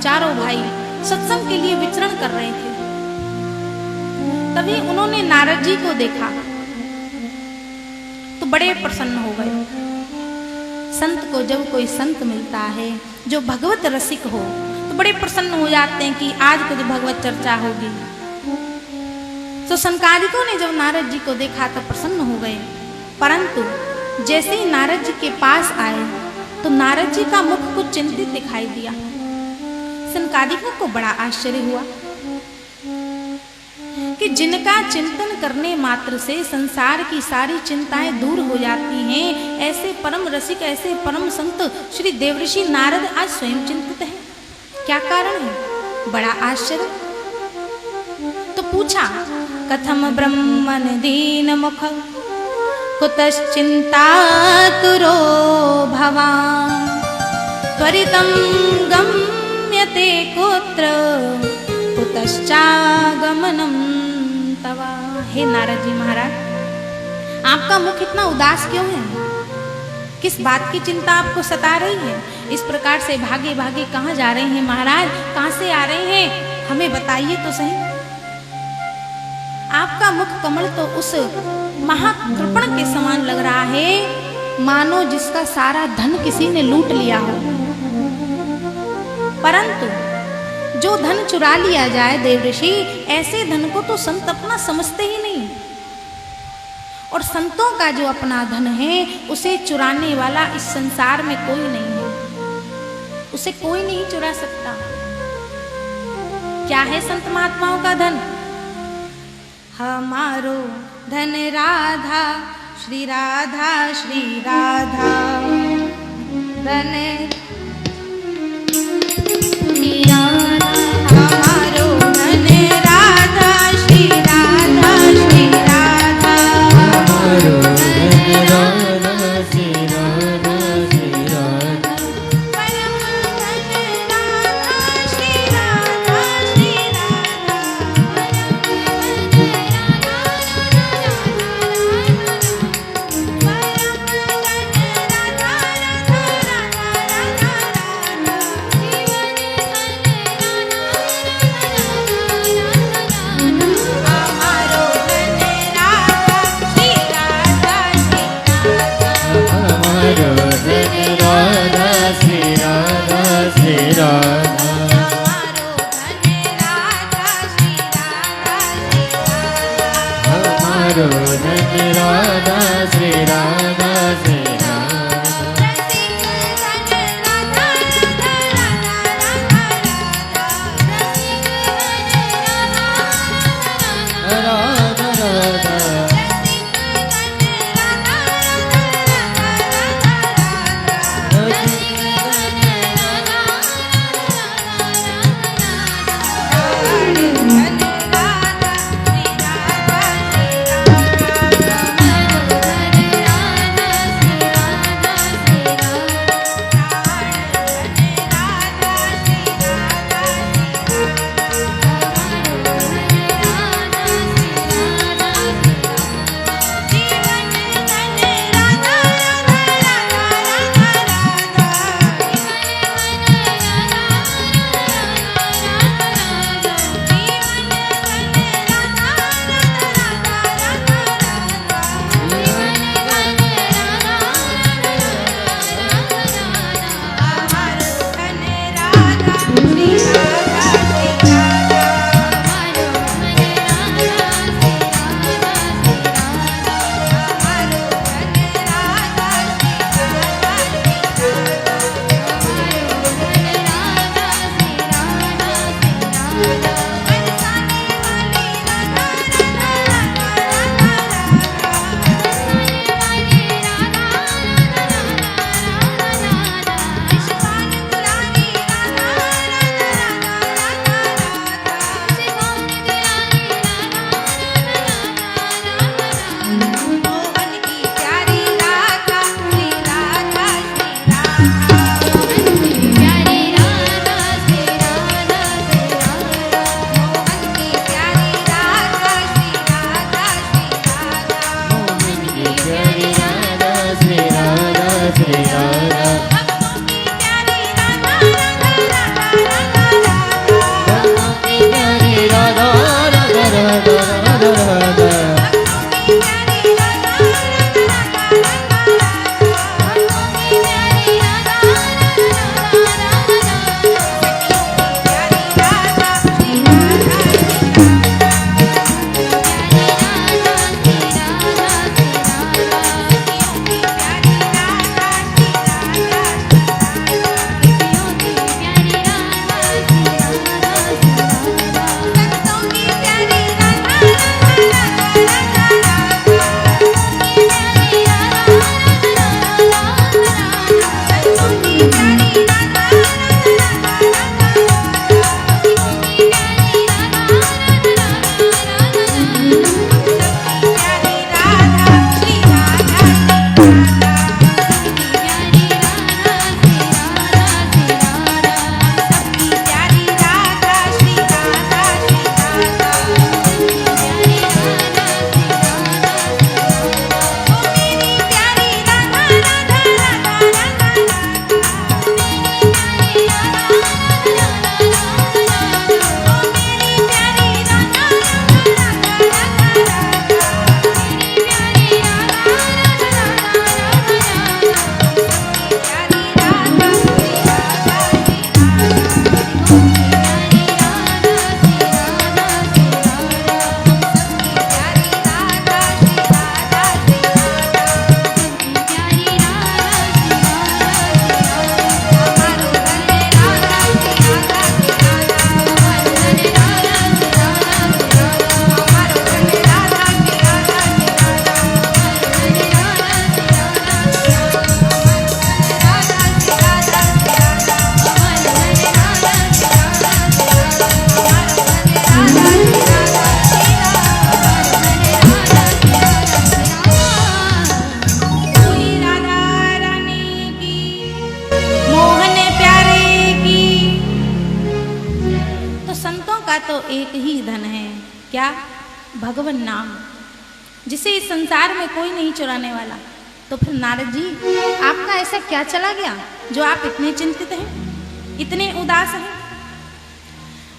चारों भाई सत्संग के लिए विचरण कर रहे थे। तभी उन्होंने नारद जी को देखा तो बड़े प्रसन्न हो गए। संत को जब कोई संत मिलता है जो भगवत रसिक हो तो बड़े प्रसन्न हो जाते हैं कि आज कुछ भगवत चर्चा होगी। तो सनकादिकों ने जब नारद जी को देखा तो प्रसन्न हो गए, परंतु जैसे ही नारद जी के पास आए तो नारद जी का मुख कुछ चिंतित दिखाई दिया। सनकादिकों को बड़ा आश्चर्य हुआ कि जिनका चिंतन करने मात्र से संसार की सारी चिंताएं दूर हो जाती हैं, ऐसे परम रसिक, ऐसे परम संत श्री देवऋषि नारद आज स्वयं चिंतित हैं। क्या कारण है? बड़ा आश्चर्य। तो पूछा, कथम ब्रह्मन दीन मुख कुतश्चिंतातुरो भवान् त्वरितं गम्यते कुत्र कुतश्चागमनं तव। हे नारद जी महाराज, आपका मुख इतना उदास क्यों है? किस बात की चिंता आपको सता रही है? इस प्रकार से भागे भागे कहाँ जा रहे हैं महाराज? कहाँ से आ रहे हैं? हमें बताइए तो सही। आपका मुख कमल तो उस महाकृपण के समान लग रहा है, मानो जिसका सारा धन किसी ने लूट लिया हो। परंतु जो धन चुरा लिया जाए देवऋषि, ऐसे धन को तो संत अपना समझते ही नहीं। और संतों का जो अपना धन है उसे चुराने वाला इस संसार में कोई नहीं है, उसे कोई नहीं चुरा सकता। क्या है संत महात्माओं का धन? हमारो धन राधा श्री राधा श्री राधा धन हमारो धन राधा श्री राधा श्री राधा हमारो धन राधा श्री राधा श्री राधा परम धन राधा श्री राधा श्री राधा तो एक ही धन है, क्या? भगवन नाम, जिसे इस संसार में कोई नहीं चुराने वाला। तो फिर नारद जी, आपका ऐसा क्या चला गया जो आप इतने चिंतित हैं, इतने उदास हैं?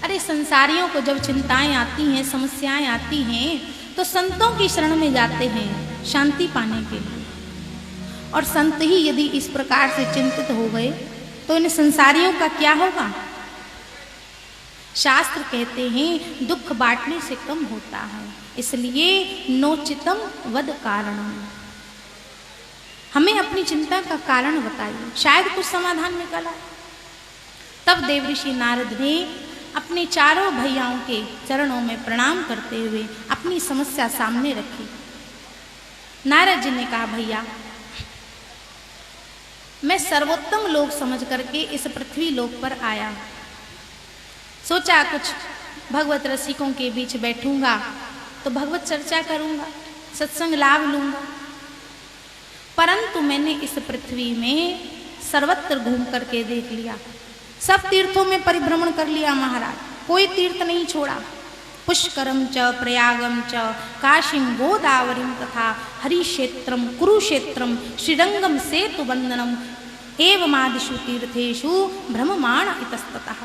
अरे संसारियों को जब चिंताएं आती हैं, समस्याएं आती हैं, तो संतों की शरण में जाते हैं शांति पाने के लिए। और संत ही यदि इस प्रकार से चिंतित हो गए तो इन संसारियों का क्या होगा? शास्त्र कहते हैं दुख बांटने से कम होता है, इसलिए नोचितम वद कारणम। हमें अपनी चिंता का कारण बताइए, शायद कुछ समाधान निकला। तब देवऋषि नारद ने अपने चारों भैयाओं के चरणों में प्रणाम करते हुए अपनी समस्या सामने रखी। नारद जी ने कहा, भैया मैं सर्वोत्तम लोक समझ करके इस पृथ्वी लोक पर आया। सोचा कुछ भगवत रसिकों के बीच बैठूंगा तो भगवत चर्चा करूंगा, सत्संग लाभ लूंगा। परंतु मैंने इस पृथ्वी में सर्वत्र घूम करके देख लिया, सब तीर्थों में परिभ्रमण कर लिया महाराज, कोई तीर्थ नहीं छोड़ा। पुष्करम च प्रयागम च काशीम गोदावरीम तथा हरिक्षेत्रम कुरुक्षेत्रम श्रीरंगम सेतु बंदनम एवमादिषु तीर्थेषु भ्रममाण इतस्ततः।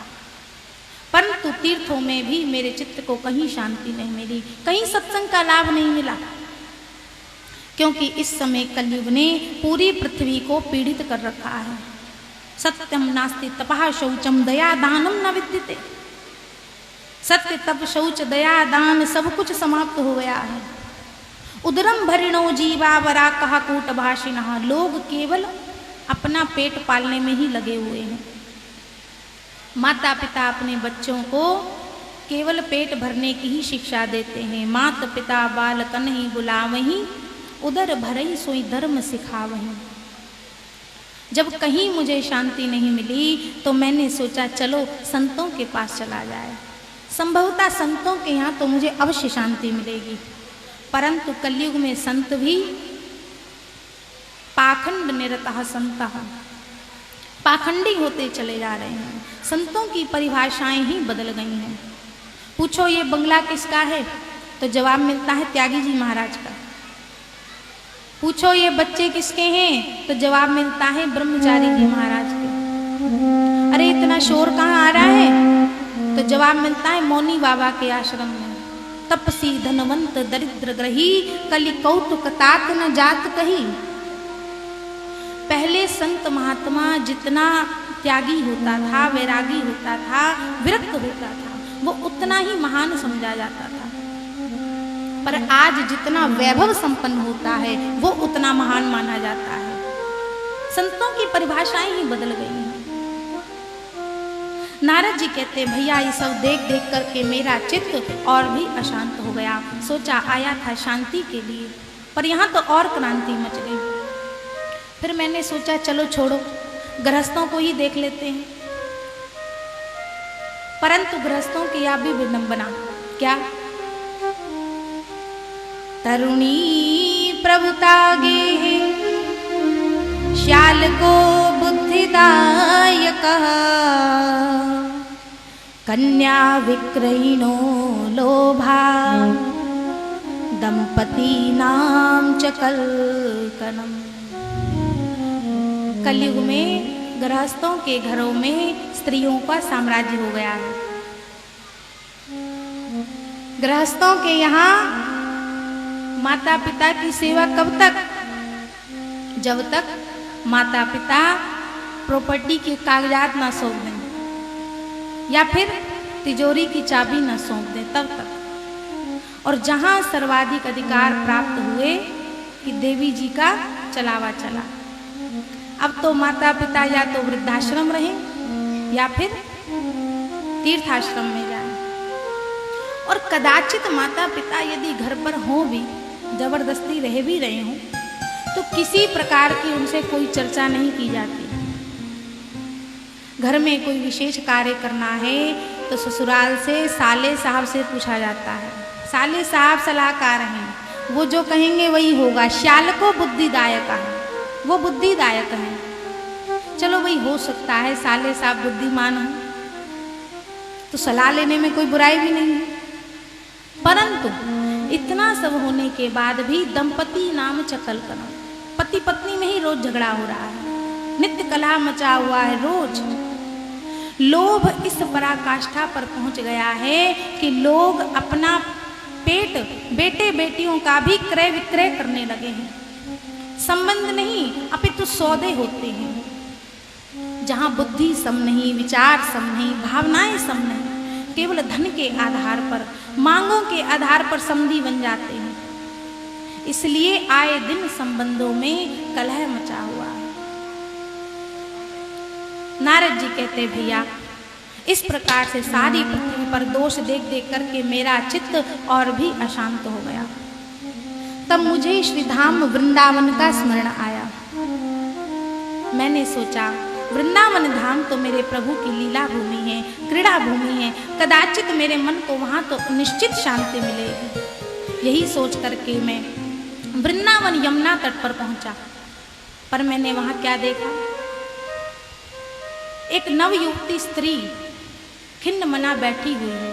परंतु तीर्थों में भी मेरे चित्त को कहीं शांति नहीं मिली, कहीं सत्संग का लाभ नहीं मिला, क्योंकि इस समय कलयुग ने पूरी पृथ्वी को पीड़ित कर रखा है। सत्यम नास्ति तपः शौचम दया दानम न विद्यते। सत्य तप शौच दया दान सब कुछ समाप्त हो गया है। उदरम भरिणो जीवा वरा कहा कूट भाषिणः। लोग केवल अपना पेट पालने में ही लगे हुए हैं। माता पिता अपने बच्चों को केवल पेट भरने की ही शिक्षा देते हैं। मात पिता बालकन ही बुलावहीं, उदर भरई सोई धर्म सिखावहीं। जब कहीं मुझे शांति नहीं मिली तो मैंने सोचा चलो संतों के पास चला जाए, संभवतः संतों के यहाँ तो मुझे अवश्य शांति मिलेगी। परंतु कलयुग में संत भी पाखंड निरतः संतः, पाखंडी होते चले जा रहे हैं। संतों की परिभाषाएं ही बदल गई हैं। पूछो ये बंगला किसका है तो जवाब मिलता है त्यागी जी महाराज का। पूछो ये बच्चे किसके हैं तो जवाब मिलता है ब्रह्मचारी जी महाराज के। अरे इतना शोर कहाँ आ रहा है तो जवाब मिलता है मौनी बाबा के आश्रम में। तपसी धनवंत दरिद्र ग्रही कलि कौतुक तात न जात कही। पहले संत महात्मा जितना त्यागी होता था, वैरागी होता था, विरक्त होता था, वो उतना ही महान समझा जाता था। पर आज जितना वैभव संपन्न होता है वो उतना महान माना जाता है। संतों की परिभाषाएं ही बदल गई हैं। नारद जी कहते भैया ये सब देख देख करके मेरा चित्त और भी अशांत हो गया। सोचा आया था शांति के लिए, पर यहाँ तो और क्रांति मच गई। फिर मैंने सोचा चलो छोड़ो, गृहस्थों को ही देख लेते हैं। परंतु गृहस्थों की या भी विडंबना, क्या तरुणी प्रभुतागे श्याल को बुद्धिदायक कन्या विक्रयिणो लोभा दंपति नाम च कलकनम। कलयुग में गृहस्थों के घरों में स्त्रियों का साम्राज्य हो गया है। गृहस्थों के यहाँ माता पिता की सेवा कब तक? जब तक माता पिता प्रॉपर्टी के कागजात ना सौंप दें या फिर तिजोरी की चाबी ना सौंप दें, तब तक। और जहाँ सर्वाधिक अधिकार प्राप्त हुए कि देवी जी का चलावा चला। अब तो माता पिता या तो वृद्धाश्रम रहें या फिर तीर्थाश्रम में जाएं। और कदाचित माता पिता यदि घर पर हों भी, जबरदस्ती रह भी रहे हों, तो किसी प्रकार की उनसे कोई चर्चा नहीं की जाती। घर में कोई विशेष कार्य करना है तो ससुराल से साले साहब से पूछा जाता है। साले साहब सलाहकार हैं, वो जो कहेंगे वही होगा। श्याल को बुद्धिदायक है, वो बुद्धिदायक है। चलो वही हो सकता है साले साहब बुद्धिमान हो, तो सलाह लेने में कोई बुराई भी नहीं है। परंतु इतना सब होने के बाद भी दंपति नाम चकल कलम, पति पत्नी में ही रोज झगड़ा हो रहा है, नित्य कलह मचा हुआ है रोज। लोभ इस पराकाष्ठा पर पहुंच गया है कि लोग अपना पेट बेटे बेटियों का भी क्रय विक्रय करने लगे हैं। संबंध नहीं अपितु सौदे होते हैं, जहां बुद्धि सम नहीं, विचार सम नहीं, भावनाएं सम नहीं, केवल धन के आधार पर, मांगों के आधार पर समधी बन जाते हैं। इसलिए आए दिन संबंधों में कलह मचा हुआ है। नारद जी कहते भैया इस प्रकार से सारी पृथ्वी पर दोष देख देख करके मेरा चित्त और भी अशांत हो गया। तब मुझे श्रीधाम वृंदावन का स्मरण आया। मैंने सोचा वृंदावन धाम तो मेरे प्रभु की लीला भूमि है, क्रीड़ा भूमि है, कदाचित मेरे मन को वहां तो निश्चित शांति मिलेगी। यही सोच करके मैं वृंदावन यमुना तट पर पहुंचा। पर मैंने वहां क्या देखा, एक नवयुवती स्त्री खिन्न मना बैठी हुई है,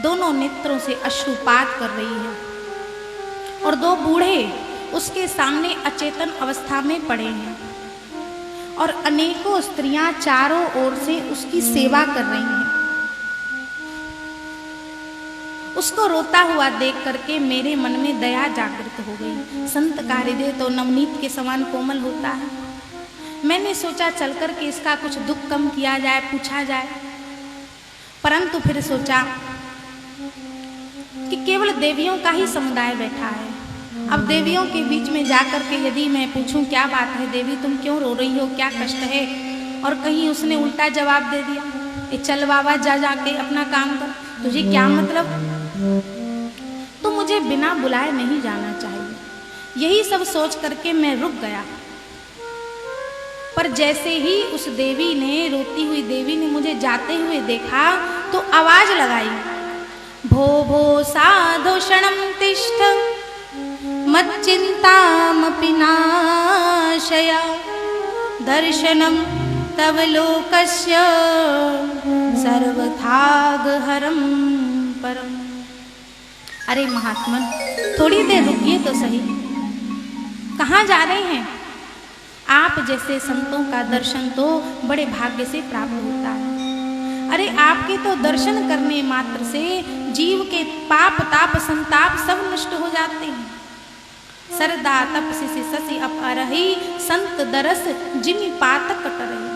दोनों नेत्रों से अश्रुपात कर रही है और दो बूढ़े उसके सामने अचेतन अवस्था में पड़े हैं और अनेकों स्त्रियां चारों ओर से उसकी सेवा कर रही हैं। उसको रोता हुआ देख करके मेरे मन में दया जागृत हो गई। संत का हृदय तो नवनीत के समान कोमल होता है। मैंने सोचा चल करके इसका कुछ दुख कम किया जाए, पूछा जाए। परंतु फिर सोचा कि केवल देवियों का ही समुदाय बैठा है। अब देवियों के बीच में जाकर के यदि मैं पूछूं क्या बात है देवी, तुम क्यों रो रही हो, क्या कष्ट है, और कहीं उसने उल्टा जवाब दे दिया, ये चल बाबा जा जाके अपना काम कर, तुझे क्या मतलब, तो मुझे बिना बुलाए नहीं जाना चाहिए। यही सब सोच करके मैं रुक गया। पर जैसे ही उस देवी ने, रोती हुई देवी ने मुझे जाते हुए देखा तो आवाज लगाई, भो भो साधो क्षणं तिष्ठ मच्चिन्तामपि नाशय दर्शनं तव लोकस्य सर्वथागहरं परम। अरे महात्मन थोड़ी देर रुकिए तो सही, कहाँ जा रहे हैं? आप जैसे संतों का दर्शन तो बड़े भाग्य से प्राप्त होता है। अरे आपके तो दर्शन करने मात्र से जीव के पाप ताप संताप सब नष्ट हो जाते हैं। सरदा तपसी से ससी अपरही संत दरस जिमि पातक कटरही।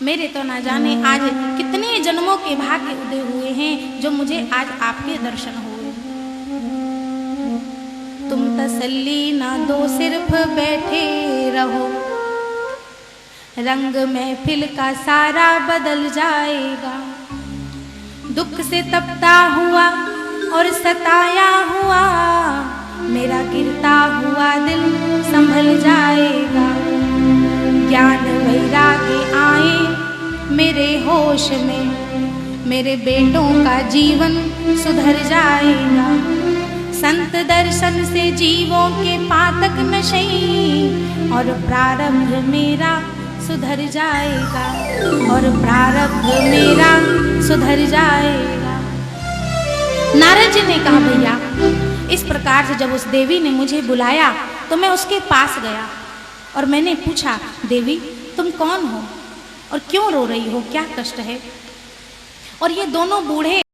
मेरे तो ना जाने आज कितने जन्मों के भाग्य उदय हुए हैं जो मुझे आज आपके दर्शन हुए। तुम तसल्ली ना दो सिर्फ बैठे रहो, रंग महफिल का सारा बदल जाएगा। दुख से तपता हुआ और सताया हुआ मेरा गिरता हुआ दिल संभल जाएगा। ज्ञान वैराग्य आए मेरे होश में, मेरे बेटों का जीवन सुधर जाएगा। संत दर्शन से जीवों के पातक नशे और प्रारब्ध मेरा सुधर जाएगा, और प्रारब्ध मेरा सुधर जाएगा। नारद जी ने कहा भैया इस प्रकार से जब उस देवी ने मुझे बुलाया तो मैं उसके पास गया और मैंने पूछा, देवी तुम कौन हो और क्यों रो रही हो, क्या कष्ट है? और ये दोनों बूढ़े